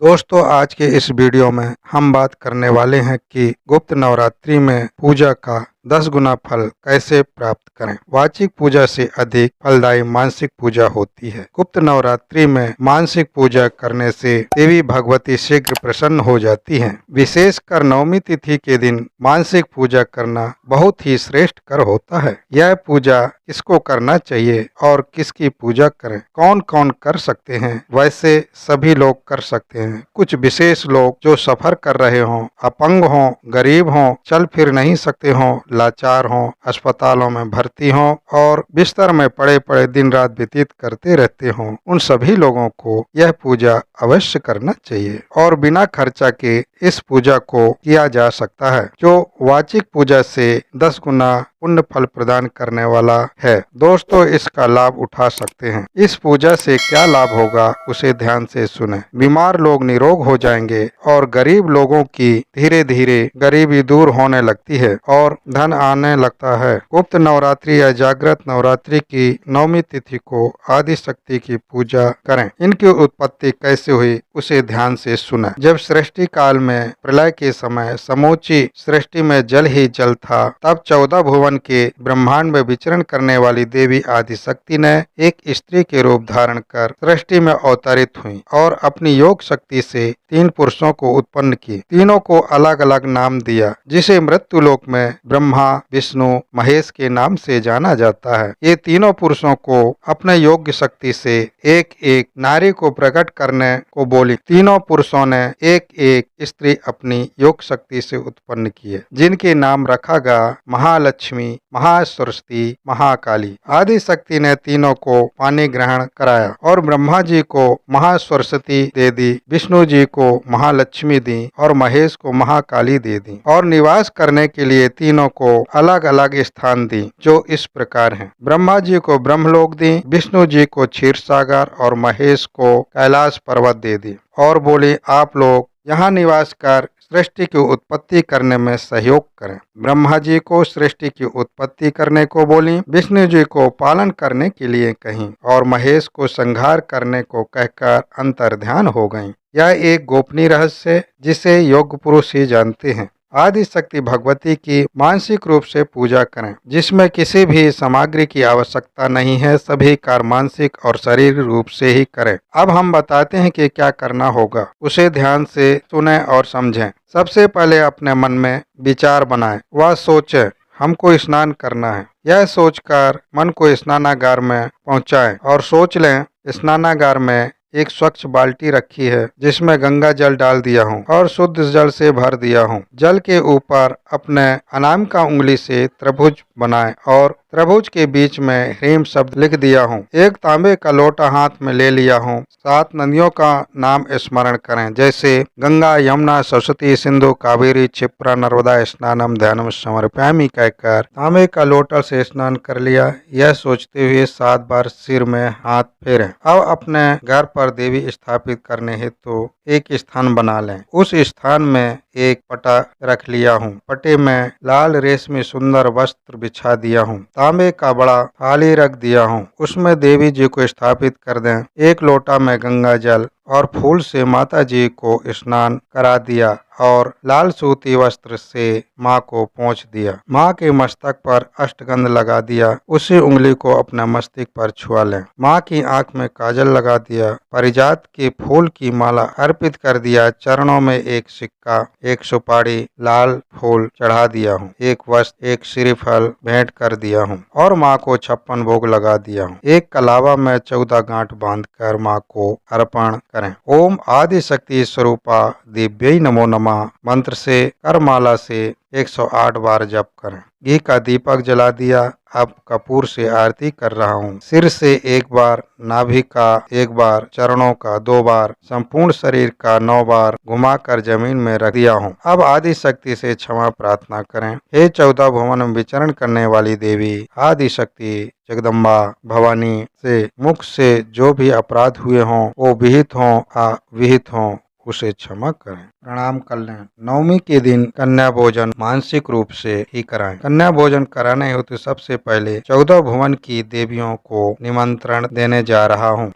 दोस्तों, आज के इस वीडियो में हम बात करने वाले हैं कि गुप्त नवरात्रि में पूजा का 10 गुना फल कैसे प्राप्त करें। वाचिक पूजा से अधिक फलदायी मानसिक पूजा होती है। गुप्त नवरात्रि में मानसिक पूजा करने से देवी भगवती शीघ्र प्रसन्न हो जाती हैं। विशेषकर नवमी तिथि के दिन मानसिक पूजा करना बहुत ही श्रेष्ठ कर होता है। यह पूजा किसको करना चाहिए और किसकी पूजा करें, कौन कौन कर सकते हैं? वैसे सभी लोग कर सकते हैं। कुछ विशेष लोग जो सफर कर रहे हों, अपंग हों, गरीब हों, चल फिर नहीं सकते हों, लाचार हों, अस्पतालों में भर्ती हों और बिस्तर में पड़े पड़े दिन रात व्यतीत करते रहते हों, उन सभी लोगों को यह पूजा अवश्य करना चाहिए और बिना खर्चा के इस पूजा को किया जा सकता है, जो वाचिक पूजा से 10 गुना पुण्य फल प्रदान करने वाला है। दोस्तों, इसका लाभ उठा सकते हैं। इस पूजा से क्या लाभ होगा, उसे ध्यान से सुने। बीमार लोग निरोग हो जाएंगे और गरीब लोगों की धीरे धीरे गरीबी दूर होने लगती है और धन आने लगता है। गुप्त नवरात्रि या जागृत नवरात्रि की नवमी तिथि को आदि शक्ति की पूजा करें। इनकी उत्पत्ति कैसे हुई, उसे ध्यान से सुने। जब सृष्टि काल में प्रलय के समय समूची सृष्टि में जल ही जल था, तब 14 भुवन के ब्रह्मांड में विचरण करने वाली देवी आदि शक्ति ने एक स्त्री के रूप धारण कर सृष्टि में अवतरित हुई और अपनी योग शक्ति से 3 पुरुषों को उत्पन्न की। तीनों को अलग अलग नाम दिया, जिसे मृत्यु लोक में ब्रह्मा, विष्णु, महेश के नाम से जाना जाता है। ये तीनों पुरुषों को अपने योग्य शक्ति से एक एक नारी को प्रकट करने को बोली। तीनों पुरुषों ने एक एक स्त्री अपनी योग शक्ति से उत्पन्न किए, जिनके नाम रखा गया महालक्ष्मी, महासरस्वती, महाकाली। आदि शक्ति ने तीनों को पानी ग्रहण कराया और ब्रह्मा जी को महासरस्वती दे दी, विष्णु जी को महालक्ष्मी दी और महेश को महाकाली दे दी और निवास करने के लिए तीनों को अलग अलग स्थान दी, जो इस प्रकार हैं। ब्रह्मा जी को ब्रह्मलोक दी, विष्णु जी को क्षीर सागर और महेश को कैलाश पर्वत दे दी और बोले, आप लोग यहाँ निवास कर सृष्टि की उत्पत्ति करने में सहयोग करें। ब्रह्मा जी को सृष्टि की उत्पत्ति करने को बोली, विष्णु जी को पालन करने के लिए कहीं और महेश को संहार करने को कहकर अंतर्ध्यान हो गईं। यह एक गोपनीय रहस्य है, जिसे योग्य पुरुष ही जानते हैं। आदि शक्ति भगवती की मानसिक रूप से पूजा करें, जिसमें किसी भी सामग्री की आवश्यकता नहीं है। सभी कार्य मानसिक और शारीरिक रूप से ही करें। अब हम बताते हैं कि क्या करना होगा, उसे ध्यान से सुनें और समझें। सबसे पहले अपने मन में विचार बनाएं, वह सोचें हमको स्नान करना है। यह सोचकर मन को स्नानागार में पहुंचाएं और सोच लें स्नानागार में एक स्वच्छ बाल्टी रखी है, जिसमें गंगा जल डाल दिया हूँ और शुद्ध जल से भर दिया हूँ। जल के ऊपर अपने अनामिका उंगली से त्रिभुज बनाएं और त्रिभुज के बीच में ह्रीम शब्द लिख दिया हूँ। एक तांबे का लोटा हाथ में ले लिया हूँ। 7 नदियों का नाम स्मरण करें, जैसे गंगा, यमुना, सरस्वती, सिंधु, कावेरी, क्षिप्रा, नर्मदा स्नानम ध्यानम समर्पयामि कहकर तांबे का लोटा से स्नान कर लिया। यह सोचते हुए 7 बार सिर में हाथ फेरें। अब अपने घर पर देवी स्थापित करने हेतु एक स्थान बना लें। उस स्थान में एक पटा रख लिया हूँ। पटे में लाल रेशमी सुंदर वस्त्र बिछा दिया हूँ। तांबे का बड़ा थाली रख दिया हूँ, उसमें देवी जी को स्थापित कर दें। एक लोटा में गंगा जल और फूल से माता जी को स्नान करा दिया और लाल सूती वस्त्र से माँ को पोंछ दिया। माँ के मस्तक पर अष्टगंध लगा दिया। उसी उंगली को अपने मस्तक पर छुआ लें। माँ की आंख में काजल लगा दिया। पारिजात के फूल की माला अर्पित कर दिया। चरणों में एक सिक्का, एक सुपारी, लाल फूल चढ़ा दिया हूँ। एक वस्त्र, एक श्रीफल भेंट कर दिया हूँ और माँ को 56 भोग लगा दिया हूँ। एक कलावा में 14 गांठ बांधकर माँ को अर्पण करें। ओम आदि शक्ति स्वरूपा दिव्यै नमो नमः मंत्र से करमाला से 108 बार जप करें। घी का दीपक जला दिया। अब कपूर से आरती कर रहा हूँ। सिर से 1 बार, नाभि का 1 बार, चरणों का 2 बार, संपूर्ण शरीर का 9 बार घुमाकर जमीन में रख दिया हूँ। अब आदि शक्ति से क्षमा प्रार्थना करें। हे 14 भुवन में विचरण करने वाली देवी आदि शक्ति जगदम्बा भवानी, से मुख से जो भी अपराध हुए हों, वो विहित हों, अविहित हों, उसे क्षमा करें, प्रणाम कर लें। नवमी के दिन कन्या भोजन मानसिक रूप से ही कराएं। कन्या भोजन कराने हेतु सबसे पहले 14 भुवन की देवियों को निमंत्रण देने जा रहा हूँ।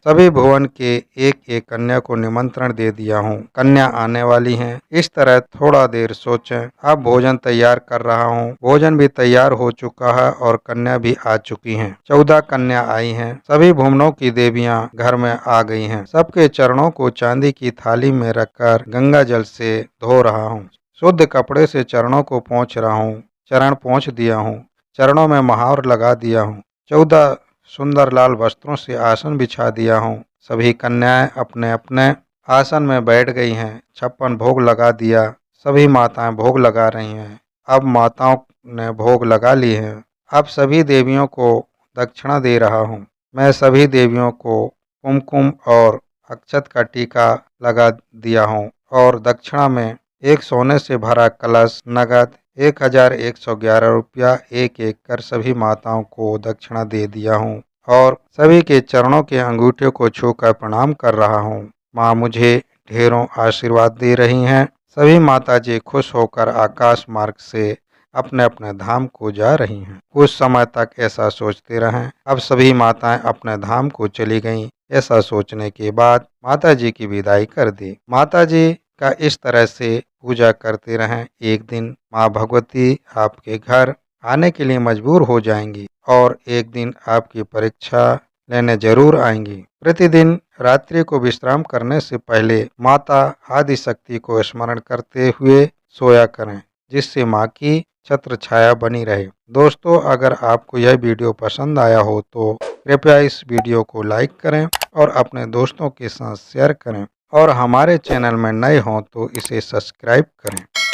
सभी भुवन के एक एक कन्या को निमंत्रण दे दिया हूँ। कन्या आने वाली है, इस तरह थोड़ा देर सोचें। अब भोजन तैयार कर रहा हूँ। भोजन भी तैयार हो चुका है और कन्या भी आ चुकी हैं। 14 कन्या आई हैं। सभी भुवनों की देवियां घर में आ गई हैं। सबके चरणों को चांदी की थाली में रखकर गंगा जल से धो रहा हूँ। शुद्ध कपड़े से चरणों को पोंछ रहा हूँ। चरण पोंछ दिया हूँ। चरणों में महावर लगा दिया हूँ। 14 सुंदर लाल वस्त्रों से आसन बिछा दिया हूँ। सभी कन्याएं अपने अपने आसन में बैठ गई हैं। 56 भोग लगा दिया। सभी माताएं भोग लगा रही हैं। अब माताओं ने भोग लगा ली हैं। अब सभी देवियों को दक्षिणा दे रहा हूँ। मैं सभी देवियों को कुमकुम और अक्षत का टीका लगा दिया हूँ और दक्षिणा में एक सोने से भरा कलश नगद 1111 रुपया एक एक कर सभी माताओं को दक्षिणा दे दिया हूँ और सभी के चरणों के अंगूठे को छूकर प्रणाम कर रहा हूँ। माँ मुझे ढेरों आशीर्वाद दे रही हैं। सभी माताजी खुश होकर आकाश मार्ग से अपने अपने धाम को जा रही हैं। कुछ समय तक ऐसा सोचते रहें। अब सभी माताएं अपने धाम को चली गईं। ऐसा सोचने के बाद माताजी की विदाई कर दी। माताजी का इस तरह से पूजा करते रहें। एक दिन माँ भगवती आपके घर आने के लिए मजबूर हो जाएंगी और एक दिन आपकी परीक्षा लेने जरूर आएंगी। प्रतिदिन रात्रि को विश्राम करने से पहले माता आदि शक्ति को स्मरण करते हुए सोया करें, जिससे माँ की छत्र छाया बनी रहे। दोस्तों, अगर आपको यह वीडियो पसंद आया हो तो कृपया इस वीडियो को लाइक करें और अपने दोस्तों के साथ शेयर करें और हमारे चैनल में नए हों तो इसे सब्सक्राइब करें।